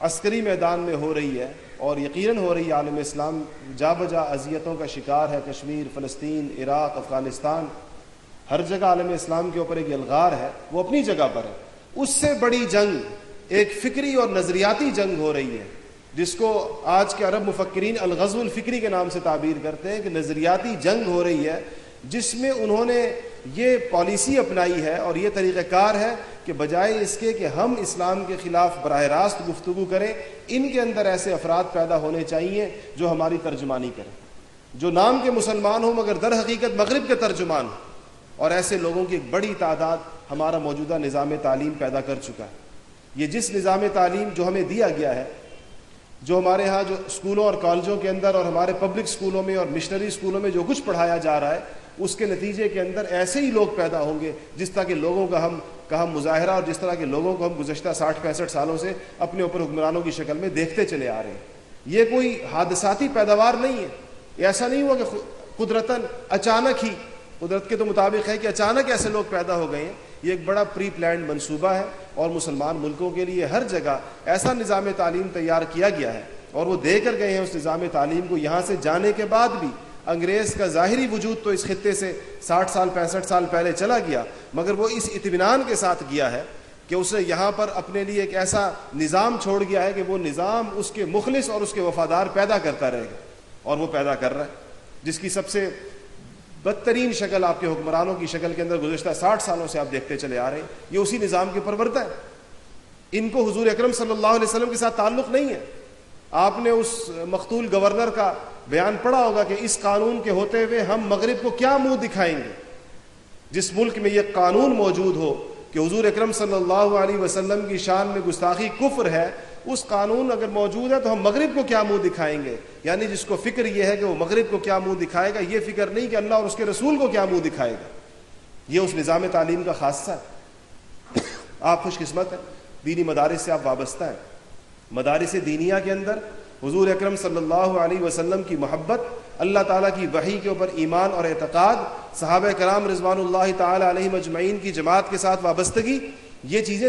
عسکری میدان میں ہو رہی ہے اور یقیناً ہو رہی ہے. عالم اسلام جا بجا اذیتوں کا شکار ہے. کشمیر، فلسطین، عراق، افغانستان، ہر جگہ عالم اسلام کے اوپر ایک یلغار ہے، وہ اپنی جگہ پر ہے. اس سے بڑی جنگ ایک فکری اور نظریاتی جنگ ہو رہی ہے، جس کو آج کے عرب مفکرین الغزو الفکری کے نام سے تعبیر کرتے ہیں کہ نظریاتی جنگ ہو رہی ہے، جس میں انہوں نے یہ پالیسی اپنائی ہے اور یہ طریقہ کار ہے کہ بجائے اس کے کہ ہم اسلام کے خلاف براہ راست گفتگو کریں، ان کے اندر ایسے افراد پیدا ہونے چاہیے جو ہماری ترجمانی کریں، جو نام کے مسلمان ہوں مگر در حقیقت مغرب کے ترجمان ہوں. اور ایسے لوگوں کی ایک بڑی تعداد ہمارا موجودہ نظام تعلیم پیدا کر چکا ہے. یہ جس نظام تعلیم جو ہمیں دیا گیا ہے، جو ہمارے ہاں جو اسکولوں اور کالجوں کے اندر اور ہمارے پبلک اسکولوں میں اور مشنری اسکولوں میں جو کچھ پڑھایا جا رہا ہے، اس کے نتیجے کے اندر ایسے ہی لوگ پیدا ہوں گے جس طرح کے لوگوں کا ہم مظاہرہ اور جس طرح کے لوگوں کو ہم گزشتہ 60-65 سالوں سے اپنے اوپر حکمرانوں کی شکل میں دیکھتے چلے آ رہے ہیں. یہ کوئی حادثاتی پیداوار نہیں ہے. ایسا نہیں ہوا کہ قدرتاً اچانک ہی، قدرت کے تو مطابق ہے کہ اچانک ایسے لوگ پیدا ہو گئے ہیں. یہ ایک بڑا پری پلانڈ منصوبہ ہے اور مسلمان ملکوں کے لیے ہر جگہ ایسا نظام تعلیم تیار کیا گیا ہے اور وہ دے کر گئے ہیں اس نظام تعلیم کو. یہاں سے جانے کے بعد بھی انگریز کا ظاہری وجود تو اس خطے سے 60 سال 65 سال پہلے چلا گیا، مگر وہ اس اطمینان کے ساتھ گیا ہے کہ اس نے یہاں پر اپنے لیے ایک ایسا نظام چھوڑ گیا ہے کہ وہ نظام اس کے مخلص اور اس کے وفادار پیدا کرتا رہے گا. اور وہ پیدا کر رہا ہے، جس کی سب سے بدترین شکل آپ کے حکمرانوں کی شکل کے اندر گزشتہ 60 سالوں سے آپ دیکھتے چلے آ رہے ہیں. یہ اسی نظام کے پروردہ ہے. ان کو حضور اکرم صلی اللہ علیہ وسلم کے ساتھ تعلق نہیں ہے. آپ نے اس مقتول گورنر کا بیان پڑھا ہوگا کہ اس قانون کے ہوتے ہوئے ہم مغرب کو کیا منہ دکھائیں گے. جس ملک میں یہ قانون موجود ہو کہ حضور اکرم صلی اللہ علیہ وسلم کی شان میں گستاخی کفر ہے، اس قانون اگر موجود ہے تو ہم مغرب کو کیا منہ دکھائیں گے. یعنی جس کو فکر یہ ہے کہ وہ مغرب کو کیا منہ دکھائے گا، یہ فکر نہیں کہ اللہ اور اس کے رسول کو کیا منہ دکھائے گا. یہ اس نظام تعلیم کا خاصہ ہے. آپ خوش قسمت ہیں، دینی مدارس سے آپ وابستہ ہیں. مدارس دینیہ کے اندر حضور اکرم صلی اللہ علیہ وسلم کی محبت، اللہ تعالیٰ کی وحی کے اوپر ایمان اور اعتقاد، صحابہ کرام رضوان اللہ تعالی علیہم اجمعین کی جماعت کے ساتھ وابستگی، یہ چیزیں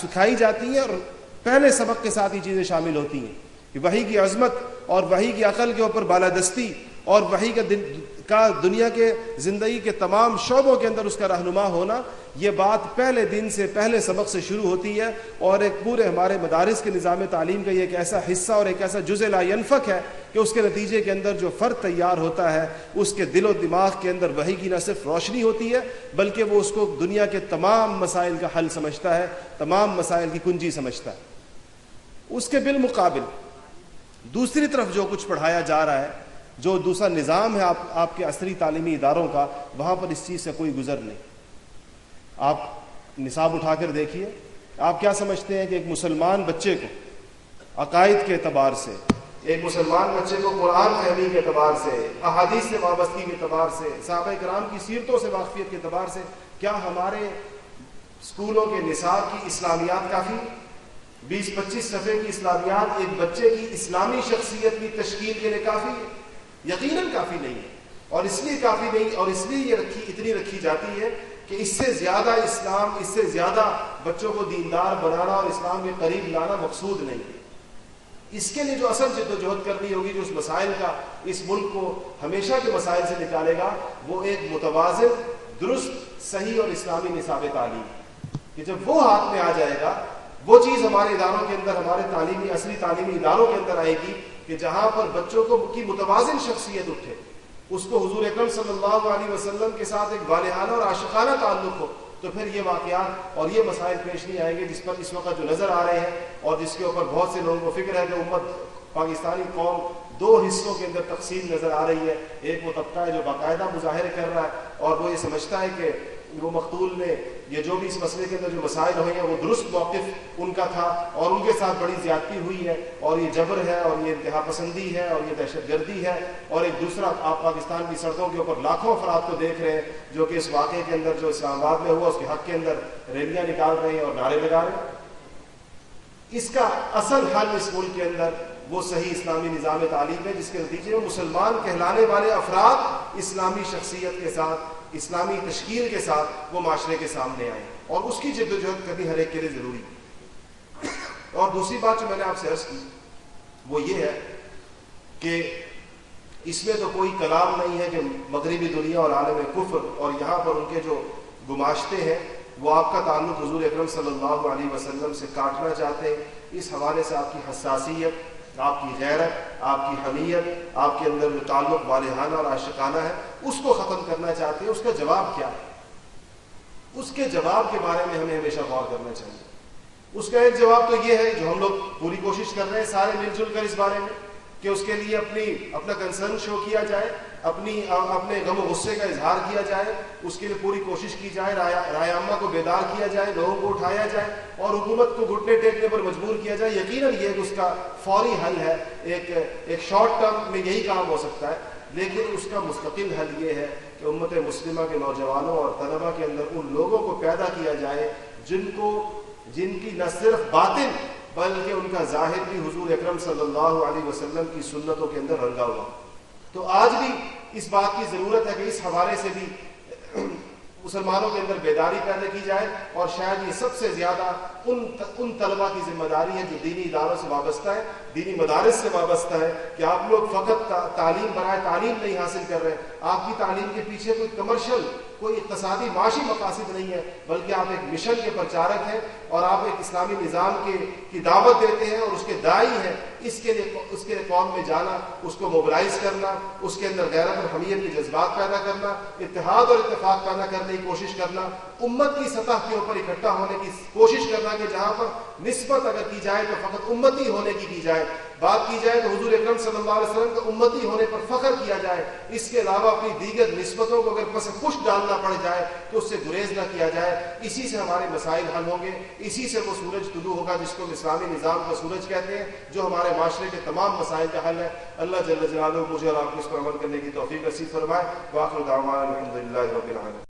سکھائی جاتی ہیں اور پہلے سبق کے ساتھ یہ چیزیں شامل ہوتی ہیں کہ وحی کی عظمت اور وحی کی عقل کے اوپر بالادستی اور وحی کا دنیا کے زندگی کے تمام شعبوں کے اندر اس کا رہنما ہونا، یہ بات پہلے دن سے پہلے سبق سے شروع ہوتی ہے. اور ایک پورے ہمارے مدارس کے نظام تعلیم کا یہ ایک ایسا حصہ اور ایک ایسا جزء لا ینفک ہے کہ اس کے نتیجے کے اندر جو فرد تیار ہوتا ہے اس کے دل و دماغ کے اندر وحی کی نہ صرف روشنی ہوتی ہے بلکہ وہ اس کو دنیا کے تمام مسائل کا حل سمجھتا ہے، تمام مسائل کی کنجی سمجھتا ہے. اس کے بالمقابل دوسری طرف جو کچھ پڑھایا جا رہا ہے، جو دوسرا نظام ہے آپ کے عصری تعلیمی اداروں کا، وہاں پر اس چیز سے کوئی گزر نہیں. آپ نصاب اٹھا کر دیکھیے، آپ کیا سمجھتے ہیں کہ ایک مسلمان بچے کو عقائد کے اعتبار سے، ایک مسلمان بچے کو قرآن فہمی کے اعتبار سے، احادیث سے وابستگی کے اعتبار سے، صحابہ کرام کی سیرتوں سے واقفیت کے اعتبار سے، کیا ہمارے اسکولوں کے نصاب کی اسلامیات کافی؟ 20-25 صفحے کی اسلامیات ایک بچے کی اسلامی شخصیت کی تشکیل کے لیے کافی ہے؟ یقیناً کافی نہیں ہے. اور اس لیے کافی نہیں، اور اس لیے یہ اتنی رکھی جاتی ہے کہ اس سے زیادہ اسلام، اس سے زیادہ بچوں کو دیندار بنانا اور اسلام کے قریب لانا مقصود نہیں ہے. اس کے لیے جو اصل جد و جہد کرنی ہوگی، جو اس مسائل کا اس ملک کو ہمیشہ کے مسائل سے نکالے گا، وہ ایک متوازن، درست، صحیح اور اسلامی نصاب تعلیم کہ جب وہ ہاتھ میں آ جائے گا، وہ چیز ہمارے اداروں کے اندر، ہمارے تعلیمی عصری تعلیمی اداروں کے اندر آئے گی کہ جہاں پر بچوں کو کی متوازن شخصیت اٹھے، اس کو حضور اکرم صلی اللہ علیہ وسلم کے ساتھ ایک والہانہ اور عاشقانہ تعلق ہو، تو پھر یہ واقعات اور یہ مسائل پیش نہیں آئیں گے جس پر اس وقت جو نظر آ رہے ہیں اور جس کے اوپر بہت سے لوگوں کو فکر ہے کہ امت پاکستانی قوم 2 حصوں کے اندر تقسیم نظر آ رہی ہے. ایک وہ طبقہ ہے جو باقاعدہ مظاہرے کر رہا ہے اور وہ یہ سمجھتا ہے کہ وہ مقتول نے یہ جو بھی اس مسئلے کے اندر جو مسائل ہوئے ہیں وہ درست موقف ان کا تھا اور ان کے ساتھ بڑی زیادتی ہوئی ہے اور یہ جبر ہے اور یہ انتہا پسندی ہے اور یہ دہشت گردی ہے. اور ایک دوسرا، آپ پاکستان کی سڑکوں کے اوپر لاکھوں افراد کو دیکھ رہے ہیں جو کہ اس واقعے کے اندر جو اسلام آباد میں ہوا اس کے حق کے اندر ریلیاں نکال رہے ہیں اور نعرے لگا رہے ہیں. اس کا اصل حل اس ملک کے اندر وہ صحیح اسلامی نظام تعلیم ہے جس کے نتیجے میں مسلمان کہلانے والے افراد اسلامی شخصیت کے ساتھ، اسلامی تشکیل کے ساتھ وہ معاشرے کے سامنے آئیں، اور اس کی جد و جہد کرنی ہر ایک کے لیے ضروری ہے. اور دوسری بات جو میں نے آپ سے عرض کی وہ یہ ہے کہ اس میں تو کوئی کلام نہیں ہے کہ مغربی دنیا اور عالم کفر اور یہاں پر ان کے جو گماشتے ہیں وہ آپ کا تعلق حضور اکرم صلی اللہ علیہ وسلم سے کاٹنا چاہتے ہیں. اس حوالے سے آپ کی حساسیت، آپ کی غیرت، آپ کی حمیت، آپ کے اندر جو تعلق والہانہ اور عاشقانہ ہے اس کو ختم کرنا چاہتے ہیں. اس کا جواب کیا ہے؟ اس کے جواب کے بارے میں ہمیں ہمیشہ غور کرنا چاہیے. اس کا ایک جواب تو یہ ہے جو ہم لوگ پوری کوشش کر رہے ہیں سارے مل جل کر اس بارے میں کہ اس کے لیے اپنا کنسرن شو کیا جائے، اپنے غم و غصے کا اظہار کیا جائے، اس کے لیے پوری کوشش کی جائے، رائے عامہ کو بیدار کیا جائے، لوگوں کو اٹھایا جائے اور حکومت کو گھٹنے ٹیکنے پر مجبور کیا جائے. یقیناً یہ اس کا فوری حل ہے، ایک شارٹ ٹرم میں یہی کام ہو سکتا ہے، لیکن اس کا مستقل حل یہ ہے کہ امت مسلمہ کے نوجوانوں اور طلبہ کے اندر ان لوگوں کو پیدا کیا جائے جن کی نہ صرف باطن بلکہ ان کا ظاہر بھی حضور اکرم صلی اللہ علیہ وسلم کی سنتوں کے اندر رنگا ہوا. تو آج بھی اس بات کی ضرورت ہے کہ اس حوالے سے بھی مسلمانوں کے اندر بیداری پیدا کی جائے. اور شاید یہ سب سے زیادہ ان طلبہ کی ذمہ داری ہے جو دینی اداروں سے وابستہ ہے، دینی مدارس سے وابستہ ہے، کہ آپ لوگ فقط تعلیم برائے تعلیم نہیں حاصل کر رہے. آپ کی تعلیم کے پیچھے کوئی کمرشل، کوئی اقتصادی معاشی مقاصد نہیں ہے، بلکہ آپ ایک مشن کے پرچارک ہیں اور آپ ایک اسلامی نظام کی دعوت دیتے ہیں اور اس کے داعی ہیں. اس کے لیے قوم میں جانا، اس کو موبلائز کرنا، اس کے اندر غیرت اور حمیت کے جذبات پیدا کرنا، اتحاد اور اتفاق پیدا کرنے کی کوشش کرنا، امت کی سطح کے اوپر اکٹھا ہونے کی کوشش کرنا کہ جہاں پر نسبت اگر کی جائے تو فقط امتی ہونے کی جائے، بات کی جائے تو حضور اکرم صلی اللہ علیہ وسلم کے امتی ہونے پر فخر کیا جائے. اس کے علاوہ اپنی دیگر نسبتوں کو اگر پس پش ڈالنا پڑ جائے تو اس سے گریز نہ کیا جائے. اسی سے ہمارے مسائل حل ہوں گے، اسی سے وہ سورج طلوع ہوگا جس کو اسلامی نظام کا سورج کہتے ہیں، جو ہمارے معاشرے کے تمام مسائل کا حل ہے. اللہ جل جلالہ مجھے اور آپ کو اس پر عمل کرنے کی توفیق نصیب فرمائے. وآخر دعوانا الحمدللہ رب العالمین.